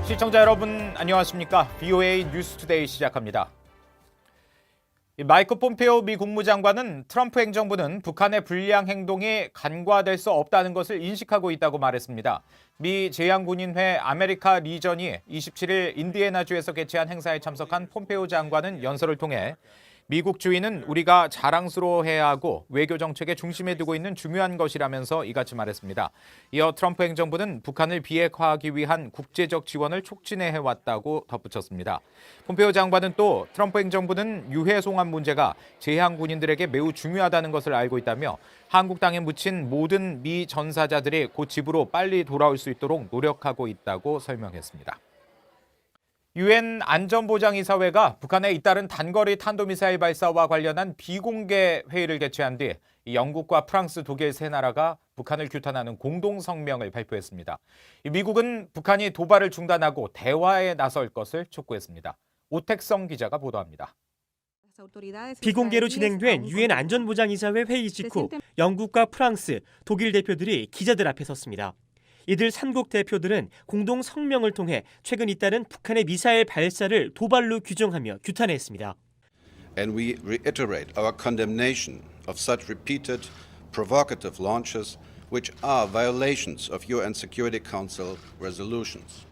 시청자 여러분 안녕하십니까? VOA 뉴스투데이 시작합니다. 마이크 폼페오 미 국무장관은 트럼프 행정부는 북한의 불리한 행동이 간과될 수 없다는 것을 인식하고 있다고 말했습니다. 미 제양군인회 아메리카 리전이 27일 인디애나주에서 개최한 행사에 참석한 폼페오 장관은 연설을 통해 미국 주의는 우리가 자랑스러워해야 하고 외교 정책의 중심에 두고 있는 중요한 것이라면서 이같이 말했습니다. 이어 트럼프 행정부는 북한을 비핵화하기 위한 국제적 지원을 촉진해왔다고 덧붙였습니다. 폼페오 장관은 또 트럼프 행정부는 유해 송환 문제가 제향 군인들에게 매우 중요하다는 것을 알고 있다며 한국 땅에 묻힌 모든 미 전사자들이 곧 집으로 빨리 돌아올 수 있도록 노력하고 있다고 설명했습니다. 유엔 안전보장이사회가 북한에 잇따른 단거리 탄도미사일 발사와 관련한 비공개 회의를 개최한 뒤 영국과 프랑스, 독일 세 나라가 북한을 규탄하는 공동 성명을 발표했습니다. 미국은 북한이 도발을 중단하고 대화에 나설 것을 촉구했습니다. 오택성 기자가 보도합니다. 비공개로 진행된 유엔 안전보장이사회 회의 직후 영국과 프랑스, 독일 대표들이 기자들 앞에 섰습니다. 이들 3국 대표들은 공동 성명을 통해 최근 잇따른 북한의 미사일 발사를 도발로 규정하며 규탄했습니다. And we reiterate our condemnation of such repeated provocative launches which are violations of UN Security Council resolutions.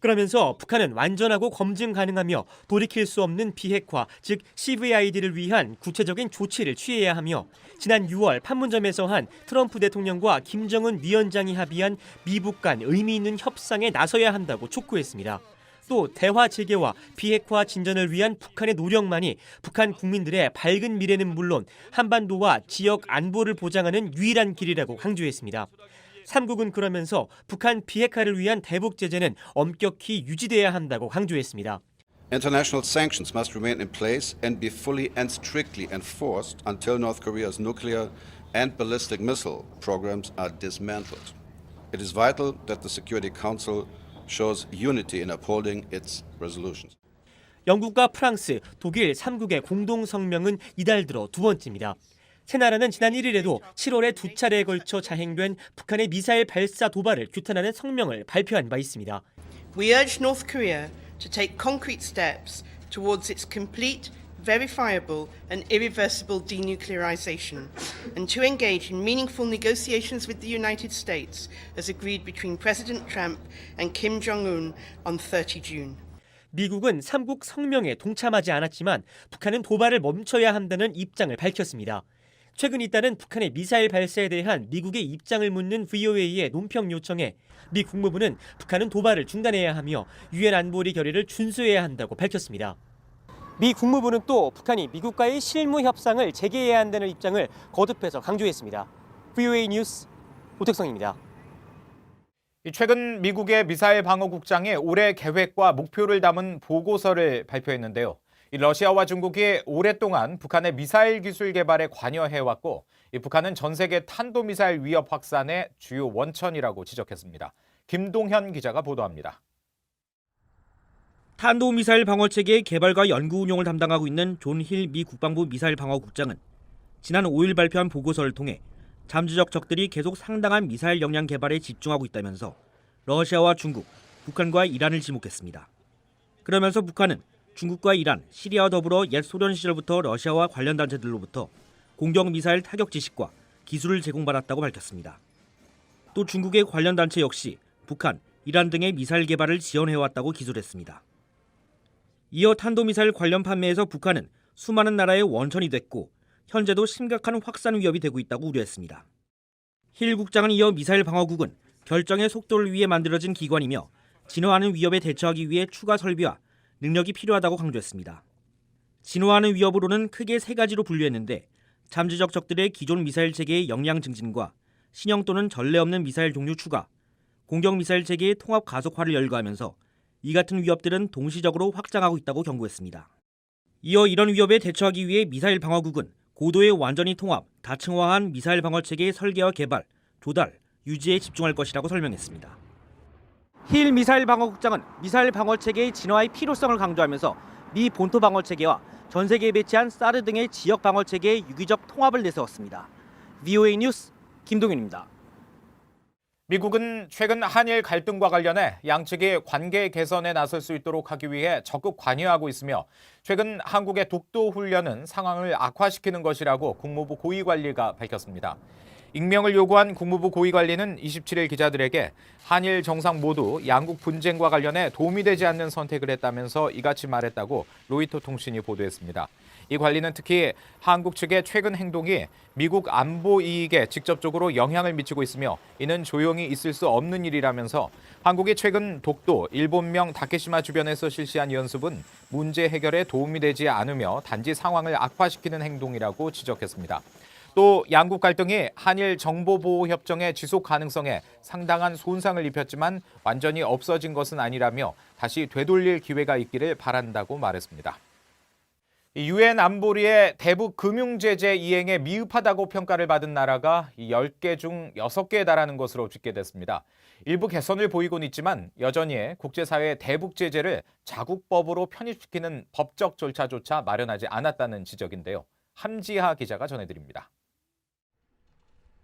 그러면서 북한은 완전하고 검증 가능하며 돌이킬 수 없는 비핵화, 즉 CVID를 위한 구체적인 조치를 취해야 하며 지난 6월 판문점에서 한 트럼프 대통령과 김정은 위원장이 합의한 미북 간 의미 있는 협상에 나서야 한다고 촉구했습니다. 또 대화 재개와 비핵화 진전을 위한 북한의 노력만이 북한 국민들의 밝은 미래는 물론 한반도와 지역 안보를 보장하는 유일한 길이라고 강조했습니다. 3국은 그러면서 북한 비핵화를 위한 대북 제재는 엄격히 유지돼야 한다고 강조했습니다. International sanctions must remain in place and be fully and strictly enforced until North Korea's nuclear and ballistic missile programs are dismantled. It is vital that the Security Council shows unity in upholding its resolutions. 영국과 프랑스, 독일 3국의 공동 성명은 이달 들어 두 번째입니다. 세 나라는 지난 1일에도 7월에 두 차례에 걸쳐 자행된 북한의 미사일 발사 도발을 규탄하는 성명을 발표한 바 있습니다. We urge North Korea to take concrete steps towards its complete, verifiable and irreversible denuclearization and to engage in meaningful negotiations with the United States as agreed between President Trump and Kim Jong-un on 30 June. 미국은 3국 성명에 동참하지 않았지만 북한은 도발을 멈춰야 한다는 입장을 밝혔습니다. 최근 잇따른 북한의 미사일 발사에 대한 미국의 입장을 묻는 VOA의 논평 요청에 미 국무부는 북한은 도발을 중단해야 하며 유엔 안보리 결의를 준수해야 한다고 밝혔습니다. 미 국무부는 또 북한이 미국과의 실무 협상을 재개해야 한다는 입장을 거듭해서 강조했습니다. VOA 뉴스 오택성입니다. 최근 미국의 미사일 방어국장이 올해 계획과 목표를 담은 보고서를 발표했는데요. 러시아와 중국이 오랫동안 북한의 미사일 기술 개발에 관여해왔고 북한은 전 세계 탄도미사일 위협 확산의 주요 원천이라고 지적했습니다. 김동현 기자가 보도합니다. 탄도미사일 방어체계의 개발과 연구 운용을 담당하고 있는 존 힐 미 국방부 미사일 방어국장은 지난 5일 발표한 보고서를 통해 잠재적 적들이 계속 상당한 미사일 역량 개발에 집중하고 있다면서 러시아와 중국, 북한과 이란을 지목했습니다. 그러면서 북한은 중국과 이란, 시리아와 더불어 옛 소련 시절부터 러시아와 관련 단체들로부터 공격 미사일 타격 지식과 기술을 제공받았다고 밝혔습니다. 또 중국의 관련 단체 역시 북한, 이란 등의 미사일 개발을 지원해왔다고 기술했습니다. 이어 탄도미사일 관련 판매에서 북한은 수많은 나라의 원천이 됐고 현재도 심각한 확산 위협이 되고 있다고 우려했습니다. 힐 국장은 이어 미사일 방어국은 결정의 속도를 위해 만들어진 기관이며 진화하는 위협에 대처하기 위해 추가 설비와 능력이 필요하다고 강조했습니다. 진화하는 위협으로는 크게 세 가지로 분류했는데 잠재적 적들의 기존 미사일 체계의 역량 증진과 신형 또는 전례 없는 미사일 종류 추가, 공격 미사일 체계의 통합 가속화를 열거하면서 이 같은 위협들은 동시적으로 확장하고 있다고 경고했습니다. 이어 이런 위협에 대처하기 위해 미사일 방어국은 고도의 완전히 통합, 다층화한 미사일 방어 체계의 설계와 개발, 조달, 유지에 집중할 것이라고 설명했습니다. 힐 미사일 방어국장은 미사일 방어 체계의 진화의 필요성을 강조하면서 미 본토 방어 체계와 전 세계에 배치한 사드 등의 지역 방어 체계의 유기적 통합을 내세웠습니다. VOA 뉴스 김동윤입니다. 미국은 최근 한일 갈등과 관련해 양측이 관계 개선에 나설 수 있도록 하기 위해 적극 관여하고 있으며 최근 한국의 독도 훈련은 상황을 악화시키는 것이라고 국무부 고위관리가 밝혔습니다. 익명을 요구한 국무부 고위관리는 27일 기자들에게 한일 정상 모두 양국 분쟁과 관련해 도움이 되지 않는 선택을 했다면서 이같이 말했다고 로이터 통신이 보도했습니다. 이 관리는 특히 한국 측의 최근 행동이 미국 안보 이익에 직접적으로 영향을 미치고 있으며 이는 조용히 있을 수 없는 일이라면서 한국이 최근 독도, 일본명 다케시마 주변에서 실시한 연습은 문제 해결에 도움이 되지 않으며 단지 상황을 악화시키는 행동이라고 지적했습니다. 또 양국 갈등이 한일 정보보호협정의 지속 가능성에 상당한 손상을 입혔지만 완전히 없어진 것은 아니라며 다시 되돌릴 기회가 있기를 바란다고 말했습니다. 유엔 안보리의 대북 금융제재 이행에 미흡하다고 평가를 받은 나라가 10개 중 6개에 달하는 것으로 집계됐습니다. 일부 개선을 보이곤 있지만 여전히 국제사회의 대북 제재를 자국법으로 편입시키는 법적 절차조차 마련하지 않았다는 지적인데요. 함지하 기자가 전해드립니다.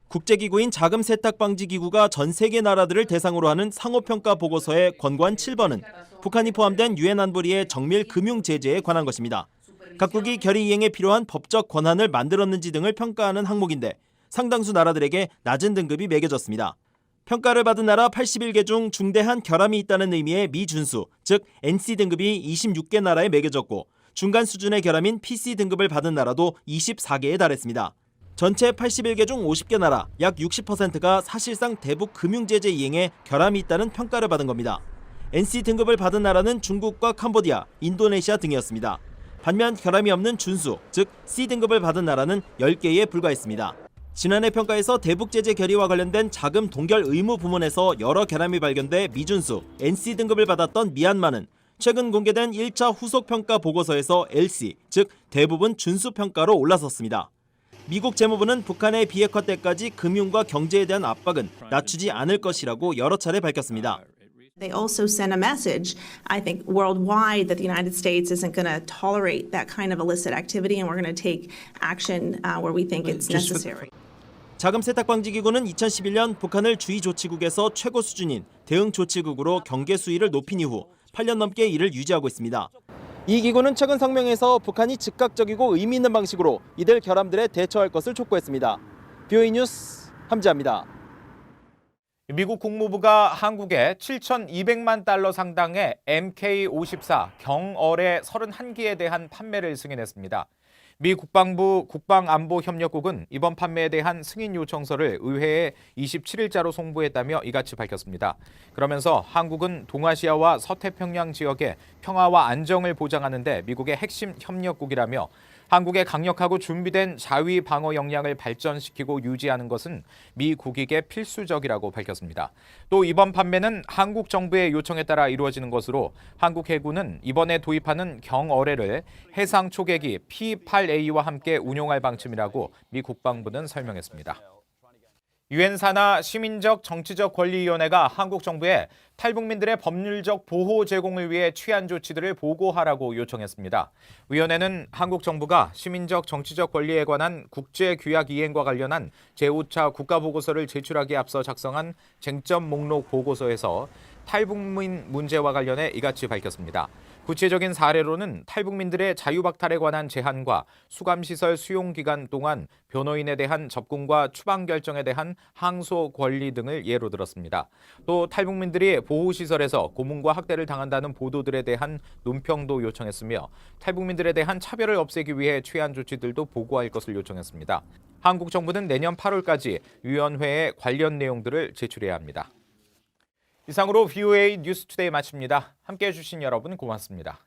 국제기구인 자금세탁방지기구가 전 세계 나라들을 대상으로 하는 상호평가 보고서의 권고안 7번은 북한이 포함된 유엔 안보리의 정밀 금융 제재에 관한 것입니다. 각국이 결의 이행에 필요한 법적 권한을 만들었는지 등을 평가하는 항목인데 상당수 나라들에게 낮은 등급이 매겨졌습니다. 평가를 받은 나라 81개 중 중대한 결함이 있다는 의미의 미준수, 즉 NC 등급이 26개 나라에 매겨졌고 중간 수준의 결함인 PC 등급을 받은 나라도 24개에 달했습니다. 전체 81개 중 50개 나라, 약 60%가 사실상 대북 금융제재 이행에 결함이 있다는 평가를 받은 겁니다. NC 등급을 받은 나라는 중국과 캄보디아, 인도네시아 등이었습니다. 반면 결함이 없는 준수, 즉 C 등급을 받은 나라는 10개에 불과했습니다. 지난해 평가에서 대북 제재 결의와 관련된 자금 동결 의무 부문에서 여러 결함이 발견돼 미준수, NC 등급을 받았던 미얀마는 최근 공개된 1차 후속 평가 보고서에서 LC, 즉 대부분 준수 평가로 올라섰습니다. 미국 재무부는 북한의 비핵화 때까지 금융과 경제에 대한 압박은 낮추지 않을 것이라고 여러 차례 밝혔습니다. They also sent a message, I think, worldwide that the United States isn't going to tolerate that kind of illicit activity and we're going to take action where we think it's necessary. 자금세탁방지기구는 2011년 북한을 주의조치국에서 최고 수준인 대응조치국으로 경계 수위를 높인 이후 8년 넘게 이를 유지하고 있습니다. 이 기구는 최근 성명에서 북한이 즉각적이고 의미 있는 방식으로 이들 결함들에 대처할 것을 촉구했습니다. BOE 뉴스 함지아입니다. 미국 국무부가 한국에 7,200만 달러 상당의 MK-54 경어뢰 31기에 대한 판매를 승인했습니다. 미 국방부 국방안보협력국은 이번 판매에 대한 승인 요청서를 의회에 27일자로 송부했다며 이같이 밝혔습니다. 그러면서 한국은 동아시아와 서태평양 지역의 평화와 안정을 보장하는 데 미국의 핵심 협력국이라며 한국의 강력하고 준비된 자위 방어 역량을 발전시키고 유지하는 것은 미 국익에 필수적이라고 밝혔습니다. 또 이번 판매는 한국 정부의 요청에 따라 이루어지는 것으로 한국 해군은 이번에 도입하는 경어뢰를 해상 초계기 P-8A와 함께 운용할 방침이라고 미 국방부는 설명했습니다. 유엔 산하 시민적 정치적 권리위원회가 한국 정부에 탈북민들의 법률적 보호 제공을 위해 취한 조치들을 보고하라고 요청했습니다. 위원회는 한국 정부가 시민적 정치적 권리에 관한 국제규약 이행과 관련한 제5차 국가보고서를 제출하기에 앞서 작성한 쟁점 목록 보고서에서 탈북민 문제와 관련해 이같이 밝혔습니다. 구체적인 사례로는 탈북민들의 자유박탈에 관한 제한과 수감시설 수용기간 동안 변호인에 대한 접근과 추방 결정에 대한 항소 권리 등을 예로 들었습니다. 또 탈북민들이 보호시설에서 고문과 학대를 당한다는 보도들에 대한 논평도 요청했으며 탈북민들에 대한 차별을 없애기 위해 취한 조치들도 보고할 것을 요청했습니다. 한국 정부는 내년 8월까지 위원회에 관련 내용들을 제출해야 합니다. 이상으로 VOA 뉴스투데이 마칩니다. 함께해 주신 여러분 고맙습니다.